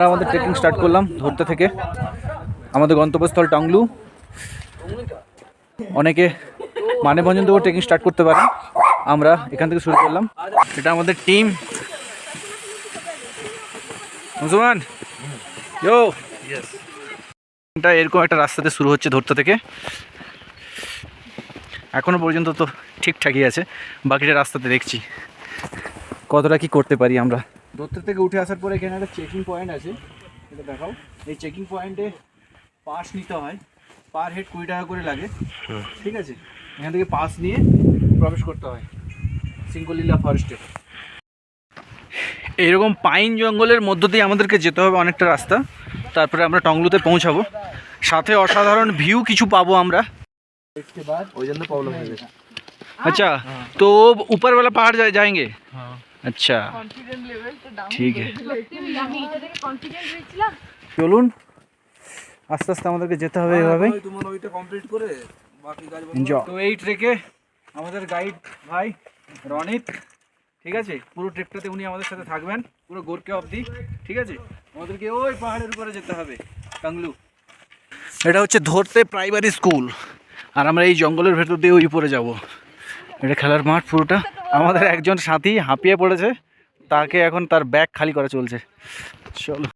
আমাদের trekking start করলাম ধরতে থেকে। আমাদের গন্তব্যস্থল টাংলু। অনেকে মানে পর্যন্ত ট্রেকিং স্টার্ট করতে পারে, আমরা এখান থেকে শুরু করলাম। এটা আমাদের টিম। মুসলমান ইয়ো এটা এরকম একটা রাস্তাতে শুরু হচ্ছে ধরতে থেকে। এখনো পর্যন্ত তো ঠিকঠাকই আছে, বাকিটা রাস্তাতে দেখছি কতটা কি করতে পারি আমরা। ধরতে থেকে উঠে আসার পরে এখানে একটা চেকিং পয়েন্ট আছে, এটা দেখাও। এই চেকিং পয়েন্টে পাস নিতে হয়, পার হেড 20 টাকা করে লাগে, ঠিক আছে। এখান থেকে পাস নিয়ে প্রবেশ করতে হয় সিঙ্গলিলা ফরেস্টে। এইরকম পাইন জঙ্গলের মধ্য দিয়ে আমাদেরকে যেতে হবে অনেকটা রাস্তা, তারপরে আমরা টংলুতে পৌঁছাবো। সাথে অসাধারণ ভিউ কিছু পাবো আমরা। अच्छा तो ऊपर वाला पहाड़ जाएंगे। अच्छा ঠিক আছে, চলুন আস্তে আস্তে আমাদেরকে যেতে হবে এইভাবে। তো এই ট্রেকে আমাদের গাইড ভাই রনিত, ঠিক আছে, পুরো ট্রেকটাতে উনি আমাদের সাথে থাকবেন পুরো গোরকে অবধি, ঠিক আছে। আমাদেরকে ওই পাহাড়ের উপরে যেতে হবে টাংলু। এটা হচ্ছে ধরতে প্রাইমারি স্কুল, আর আমরা এই জঙ্গলের ভেতর দিয়ে ওই উপরে যাব। এটা খেলার মাঠ পুরোটা। আমাদের একজন সাথী হাঁপিয়ে পড়েছে, তাকে এখন তার ব্যাগ খালি করা চলছে। চলো।